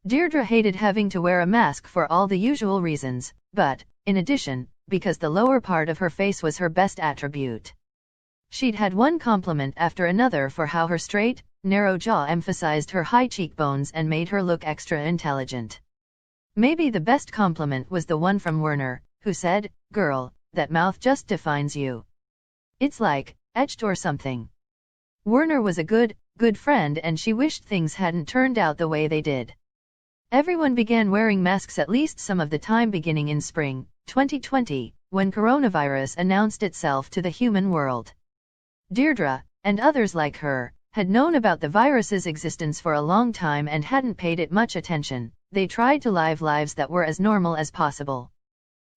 Deirdre hated having to wear a mask for all the usual reasons, but, in addition, because the lower part of her face was her best attribute. She'd had one compliment after another for how her straight, narrow jaw emphasized her high cheekbones and made her look extra intelligent. Maybe the best compliment was the one from Werner, who said, "Girl, that mouth just defines you. It's like, etched or something." Werner was a good friend, and she wished things hadn't turned out the way they did. Everyone began wearing masks at least some of the time beginning in spring 2020, when coronavirus announced itself to the human world. Deirdre, and others like her, had known about the virus's existence for a long time and hadn't paid it much attention. They tried to live lives that were as normal as possible.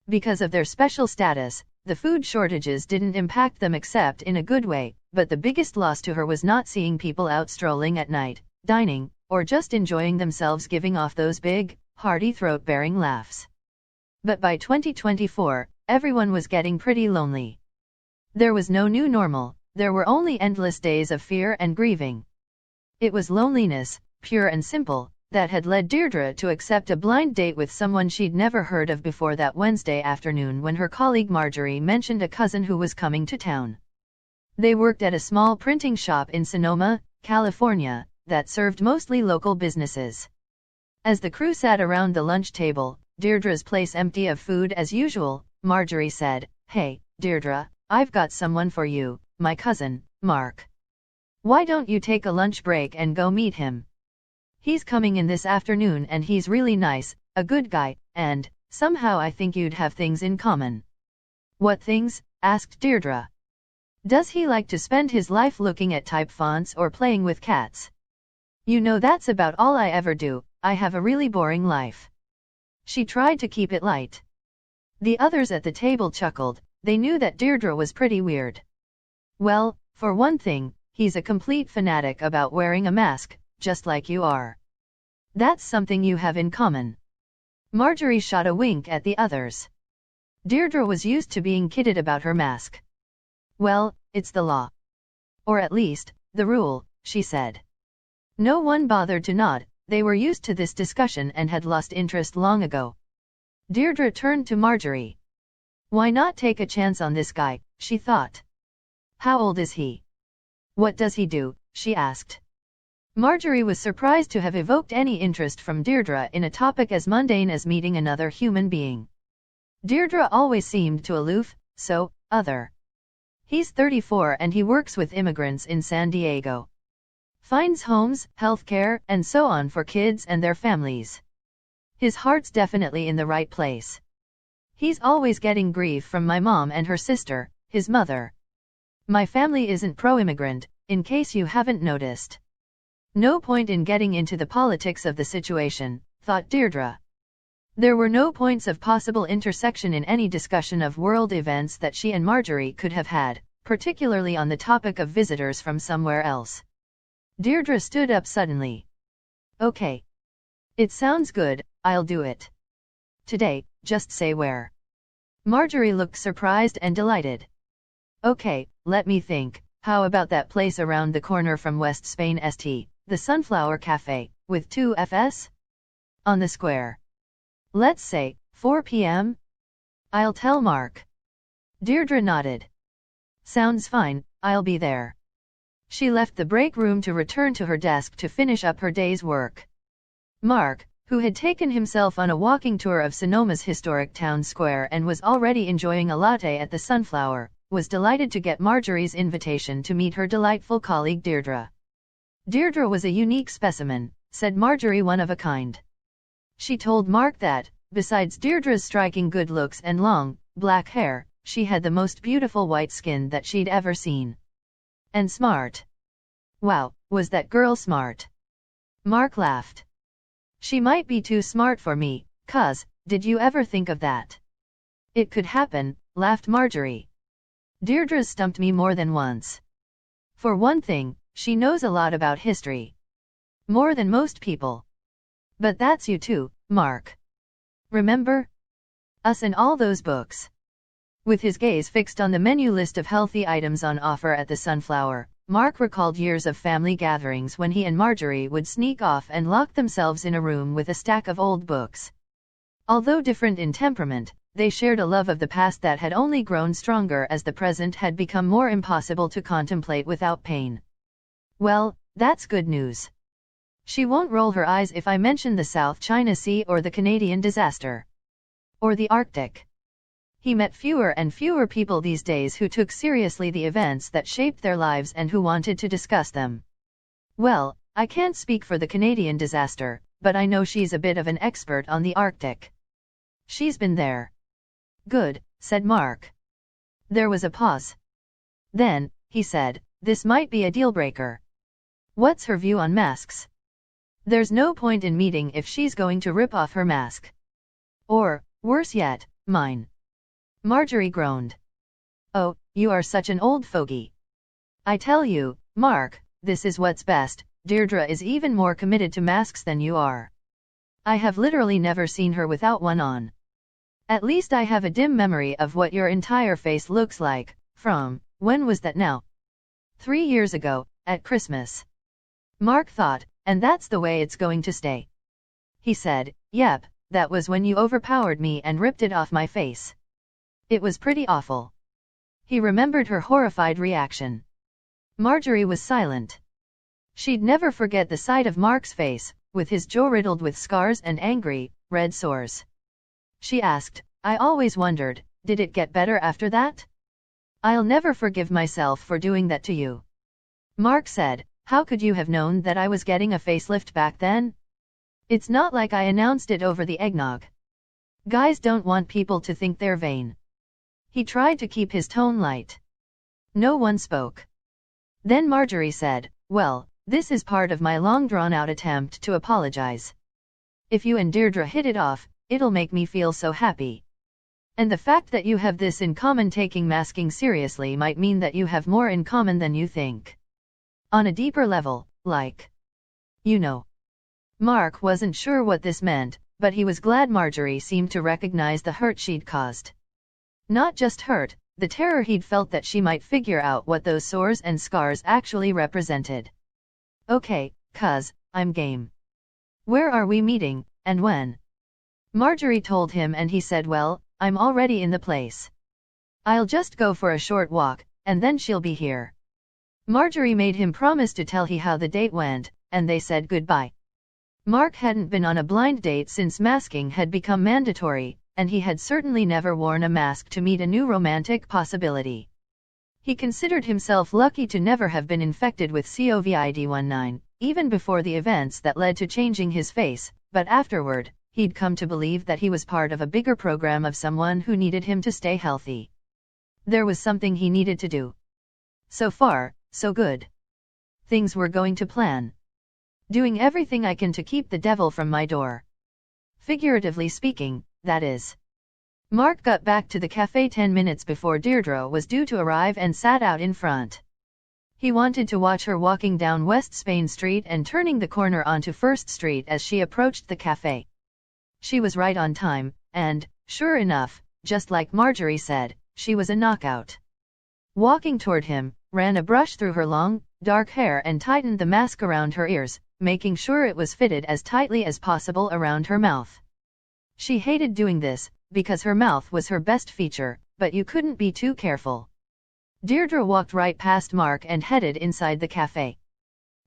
Because of their special status, the food shortages didn't impact them except in a good way, but the biggest loss to her was not seeing people out strolling at night, dining, or just enjoying themselves giving off those big, hearty throat-bearing laughs. But by 2024, everyone was getting pretty lonely. There was no new normal, there were only endless days of fear and grieving. It was loneliness, pure and simple, that had led Deirdre to accept a blind date with someone she'd never heard of before that Wednesday afternoon when her colleague Marjorie mentioned a cousin who was coming to town. They worked at a small printing shop in Sonoma, California, that served mostly local businesses. As the crew sat around the lunch table, Deirdre's place empty of food as usual, Marjorie said, "Hey, Deirdre, I've got someone for you, my cousin, Mark. Why don't you take a lunch break and go meet him? He's coming in this afternoon and he's really nice, a good guy, and, somehow I think you'd have things in common." "What things?" asked Deirdre. "Does he like to spend his life looking at type fonts or playing with cats?" "You know that's about all I ever do, I have a really boring life." She tried to keep it light. The others at the table chuckled, they knew that Deirdre was pretty weird. "Well, for one thing, he's a complete fanatic about wearing a mask, just like you are. That's something you have in common." Marjorie shot a wink at the others. Deirdre was used to being kidded about her mask. "Well, it's the law. Or at least, the rule," she said. No one bothered to nod, they were used to this discussion and had lost interest long ago. Deirdre turned to Marjorie. "Why not take a chance on this guy?" she thought. "How old is he? What does he do?" she asked. Marjorie was surprised to have evoked any interest from Deirdre in a topic as mundane as meeting another human being. Deirdre always seemed too aloof, so other. "He's 34 and he works with immigrants in San Diego. Finds homes, healthcare, and so on for kids and their families. His heart's definitely in the right place. He's always getting grief from my mom and her sister, his mother. My family isn't pro-immigrant, in case you haven't noticed." No point in getting into the politics of the situation, thought Deirdre. There were no points of possible intersection in any discussion of world events that she and Marjorie could have had, particularly on the topic of visitors from somewhere else. Deirdre stood up suddenly. "Okay. It sounds good, I'll do it. Today, just say where." Marjorie looked surprised and delighted. "Okay, let me think, how about that place around the corner from West Spain St, the Sunflower Cafe, with 2 Fs? On the square. Let's say, 4 p.m? I'll tell Mark." Deirdre nodded. "Sounds fine, I'll be there." She left the break room to return to her desk to finish up her day's work. Mark, who had taken himself on a walking tour of Sonoma's historic town square and was already enjoying a latte at the Sunflower, was delighted to get Marjorie's invitation to meet her delightful colleague Deirdre. Deirdre was a unique specimen, said Marjorie, one of a kind. She told Mark that, besides Deirdre's striking good looks and long, black hair, she had the most beautiful white skin that she'd ever seen. And smart. "Wow, was that girl smart?" Mark laughed. "She might be too smart for me, cuz, did you ever think of that?" "It could happen," laughed Marjorie. "Deirdre's stumped me more than once. For one thing, she knows a lot about history. More than most people. But that's you too, Mark. Remember? Us and all those books." With his gaze fixed on the menu list of healthy items on offer at the Sunflower, Mark recalled years of family gatherings when he and Marjorie would sneak off and lock themselves in a room with a stack of old books. Although different in temperament, they shared a love of the past that had only grown stronger as the present had become more impossible to contemplate without pain. Well, that's good news. She won't roll her eyes if I mention the South China Sea or the Canadian disaster. Or the Arctic. He met fewer and fewer people these days who took seriously the events that shaped their lives and who wanted to discuss them. Well, I can't speak for the Canadian disaster, but I know she's a bit of an expert on the Arctic. She's been there. Good, said Mark. There was a pause. Then, he said, this might be a deal-breaker. What's her view on masks? There's no point in meeting if she's going to rip off her mask. Or, worse yet, mine. Marjorie groaned. Oh, you are such an old fogey. I tell you, Mark, this is what's best, Deirdre is even more committed to masks than you are. I have literally never seen her without one on. At least I have a dim memory of what your entire face looks like, from, when was that now? 3 years ago, at Christmas. Mark thought, and that's the way it's going to stay. He said, yep, that was when you overpowered me and ripped it off my face. It was pretty awful. He remembered her horrified reaction. Marjorie was silent. She'd never forget the sight of Mark's face, with his jaw riddled with scars and angry, red sores. She asked, I always wondered, did it get better after that? I'll never forgive myself for doing that to you. Mark said, how could you have known that I was getting a facelift back then? It's not like I announced it over the eggnog. Guys don't want people to think they're vain. He tried to keep his tone light. No one spoke. Then Marjorie said, well, this is part of my long drawn-out attempt to apologize. If you and Deirdre hit it off, it'll make me feel so happy. And the fact that you have this in common, taking masking seriously, might mean that you have more in common than you think. On a deeper level, like. You know. Mark wasn't sure what this meant, but he was glad Marjorie seemed to recognize the hurt she'd caused. Not just hurt, the terror he'd felt that she might figure out what those sores and scars actually represented. Okay, cuz, I'm game. Where are we meeting, and when? Marjorie told him and he said, well, I'm already in the place. I'll just go for a short walk, and then she'll be here. Marjorie made him promise to tell he how the date went, and they said goodbye. Mark hadn't been on a blind date since masking had become mandatory, and he had certainly never worn a mask to meet a new romantic possibility. He considered himself lucky to never have been infected with COVID-19, even before the events that led to changing his face, but afterward, he'd come to believe that he was part of a bigger program of someone who needed him to stay healthy. There was something he needed to do. So far, so good. Things were going to plan. Doing everything I can to keep the devil from my door. Figuratively speaking, that is. Mark got back to the cafe 10 minutes before Deirdre was due to arrive and sat out in front. He wanted to watch her walking down West Spain Street and turning the corner onto First Street as she approached the cafe. She was right on time, and, sure enough, just like Marjorie said, she was a knockout. Walking toward him, ran a brush through her long, dark hair and tightened the mask around her ears, making sure it was fitted as tightly as possible around her mouth. She hated doing this, because her mouth was her best feature, but you couldn't be too careful. Deirdre walked right past Mark and headed inside the cafe.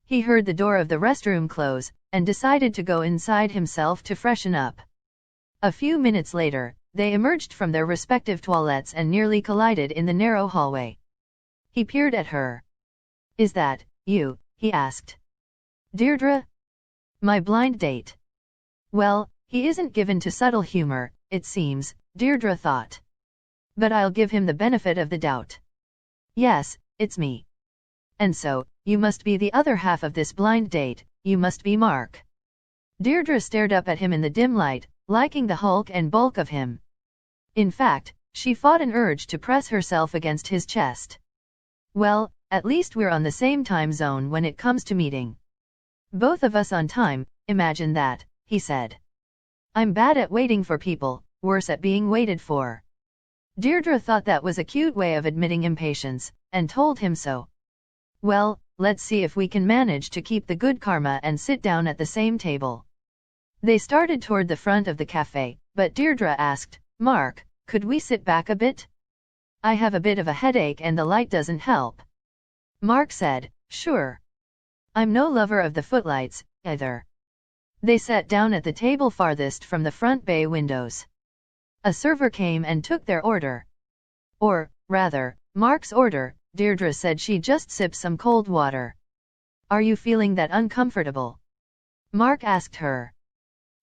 He heard the door of the restroom close, and decided to go inside himself to freshen up. A few minutes later, they emerged from their respective toilettes and nearly collided in the narrow hallway. He peered at her. Is that you? He asked. Deirdre? My blind date. Well, he isn't given to subtle humor, it seems, Deirdre thought. But I'll give him the benefit of the doubt. Yes, it's me. And so, you must be the other half of this blind date, you must be Mark. Deirdre stared up at him in the dim light, liking the hulk and bulk of him. In fact, she fought an urge to press herself against his chest. Well, at least we're on the same time zone when it comes to meeting. Both of us on time, imagine that, he said. I'm bad at waiting for people, worse at being waited for. Deirdre thought that was a cute way of admitting impatience, and told him so. Well, let's see if we can manage to keep the good karma and sit down at the same table. They started toward the front of the cafe, but Deirdre asked, Mark, could we sit back a bit? I have a bit of a headache and the light doesn't help. Mark said, sure. I'm no lover of the footlights, either. They sat down at the table farthest from the front bay windows. A server came and took their order. Or, rather, Mark's order. Deirdre said she'd just sip some cold water. Are you feeling that uncomfortable? Mark asked her.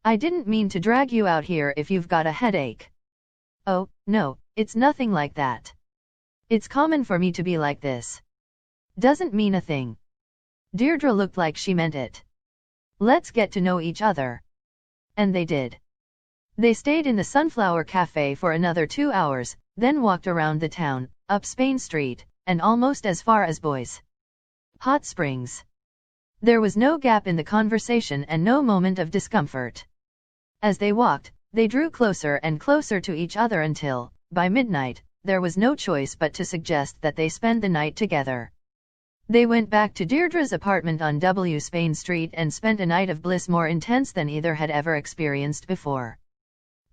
I didn't mean to drag you out here if you've got a headache. Oh, no, it's nothing like that. It's common for me to be like this. Doesn't mean a thing. Deirdre looked like she meant it. Let's get to know each other. And they did. They stayed in the Sunflower Cafe for another 2 hours, then walked around the town, up Spain Street, and almost as far as Boys Hot Springs. There was no gap in the conversation and no moment of discomfort. As they walked, they drew closer and closer to each other until, by midnight, there was no choice but to suggest that they spend the night together. They went back to Deirdre's apartment on W Spain Street and spent a night of bliss more intense than either had ever experienced before.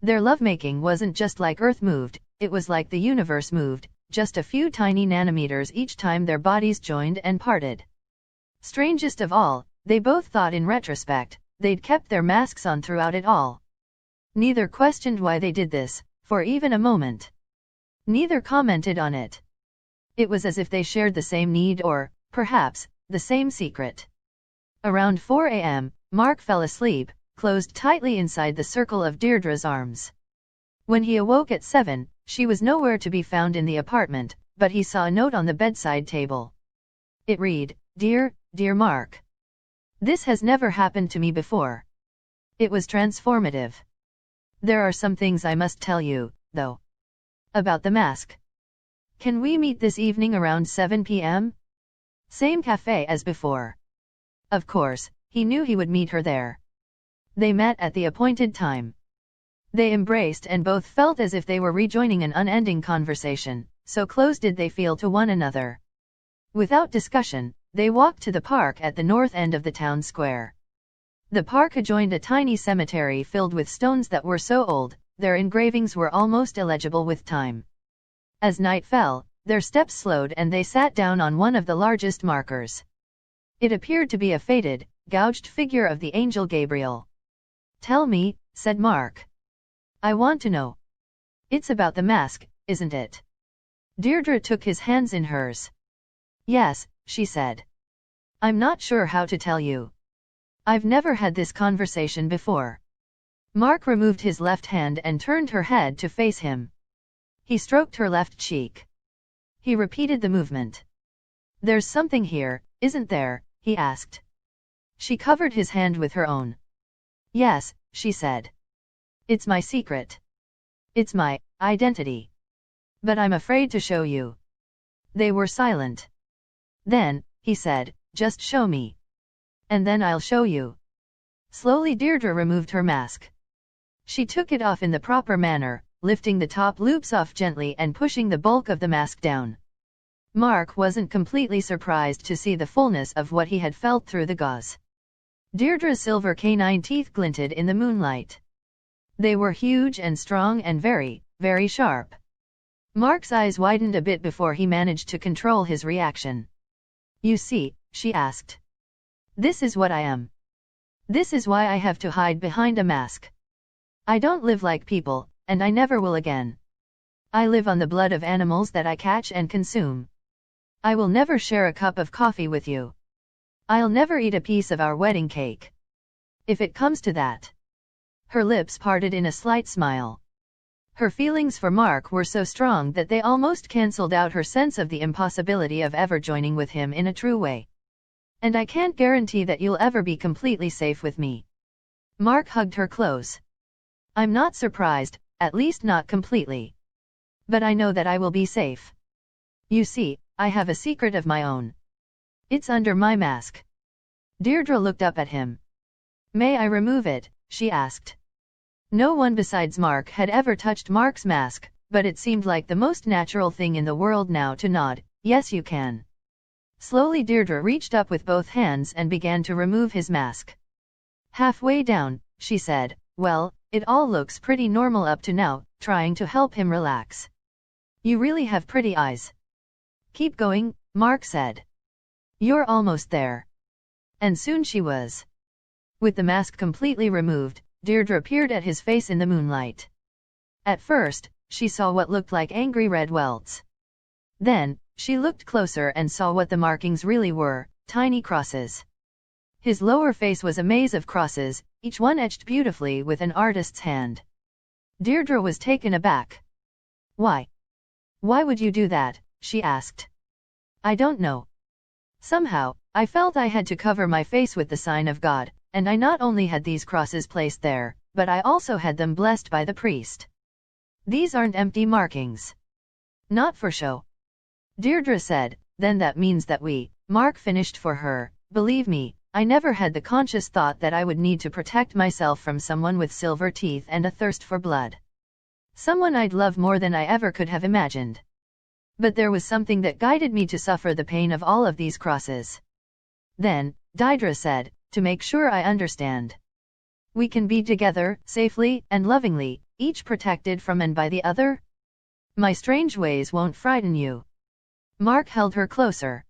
Their lovemaking wasn't just like Earth moved, it was like the universe moved, just a few tiny nanometers each time their bodies joined and parted. Strangest of all, they both thought in retrospect, they'd kept their masks on throughout it all. Neither questioned why they did this, for even a moment. Neither commented on it. It was as if they shared the same need or, perhaps, the same secret. Around 4 a.m., Mark fell asleep, closed tightly inside the circle of Deirdre's arms. When he awoke at 7, she was nowhere to be found in the apartment, but he saw a note on the bedside table. It read, Dear Mark. This has never happened to me before. It was transformative. There are some things I must tell you, though. About the mask. Can we meet this evening around 7 p.m.? Same cafe as before. Of course, he knew he would meet her there. They met at the appointed time. They embraced and both felt as if they were rejoining an unending conversation, so close did they feel to one another. Without discussion, they walked to the park at the north end of the town square. The park adjoined a tiny cemetery filled with stones that were so old, their engravings were almost illegible with time. As night fell, their steps slowed and they sat down on one of the largest markers. It appeared to be a faded, gouged figure of the angel Gabriel. Tell me, said Mark. I want to know. It's about the mask, isn't it? Deirdre took his hands in hers. Yes, she said. I'm not sure how to tell you. I've never had this conversation before. Mark removed his left hand and turned her head to face him. He stroked her left cheek. He repeated the movement. There's something here, isn't there? He asked. She covered his hand with her own. Yes, she said. It's my secret. It's my identity. But I'm afraid to show you. They were silent. Then, he said, just show me. And then I'll show you. Slowly Deirdre removed her mask. She took it off in the proper manner, lifting the top loops off gently and pushing the bulk of the mask down. Mark wasn't completely surprised to see the fullness of what he had felt through the gauze. Deirdre's silver canine teeth glinted in the moonlight. They were huge and strong and very, very sharp. Mark's eyes widened a bit before he managed to control his reaction. You see, she asked. This is what I am. This is why I have to hide behind a mask. I don't live like people, and I never will again. I live on the blood of animals that I catch and consume. I will never share a cup of coffee with you. I'll never eat a piece of our wedding cake. If it comes to that. Her lips parted in a slight smile. Her feelings for Mark were so strong that they almost cancelled out her sense of the impossibility of ever joining with him in a true way. And I can't guarantee that you'll ever be completely safe with me. Mark hugged her close. I'm not surprised, at least not completely. But I know that I will be safe. You see, I have a secret of my own. It's under my mask. Deirdre looked up at him. May I remove it? She asked. No one besides Mark had ever touched Mark's mask, but it seemed like the most natural thing in the world now to nod. Yes, you can. Slowly Deirdre reached up with both hands and began to remove his mask. Halfway down, she said, "Well, it all looks pretty normal up to now," trying to help him relax. "You really have pretty eyes." "Keep going," Mark said. "You're almost there." And soon she was. With the mask completely removed, Deirdre peered at his face in the moonlight. At first, she saw what looked like angry red welts. Then, she looked closer and saw what the markings really were, tiny crosses. His lower face was a maze of crosses, each one etched beautifully with an artist's hand. Deirdre was taken aback. "Why? Why would you do that?" she asked. "I don't know. Somehow, I felt I had to cover my face with the sign of God, and I not only had these crosses placed there, but I also had them blessed by the priest. These aren't empty markings. Not for show." Deirdre said, "Then that means that Mark finished for her. Believe me, I never had the conscious thought that I would need to protect myself from someone with silver teeth and a thirst for blood. Someone I'd love more than I ever could have imagined. But there was something that guided me to suffer the pain of all of these crosses." Then, Deirdre said, "To make sure I understand. We can be together, safely and lovingly, each protected from and by the other? My strange ways won't frighten you." Mark held her closer.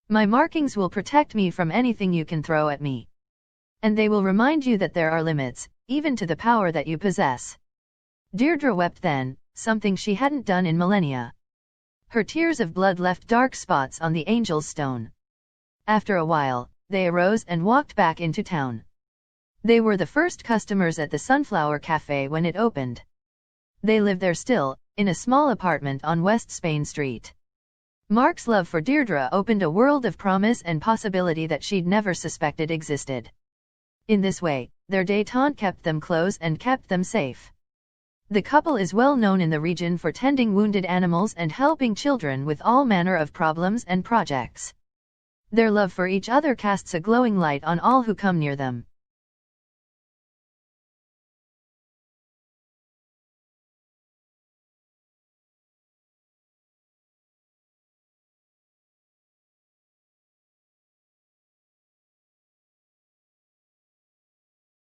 "My markings will protect me from anything you can throw at me. And they will remind you that there are limits, even to the power that you possess." Deirdre wept then, something she hadn't done in millennia. Her tears of blood left dark spots on the angel's stone. After a while, they arose and walked back into town. They were the first customers at the Sunflower Cafe when it opened. They lived there still, in a small apartment on West Spain Street. Mark's love for Deirdre opened a world of promise and possibility that she'd never suspected existed. In this way, their détente kept them close and kept them safe. The couple is well known in the region for tending wounded animals and helping children with all manner of problems and projects. Their love for each other casts a glowing light on all who come near them.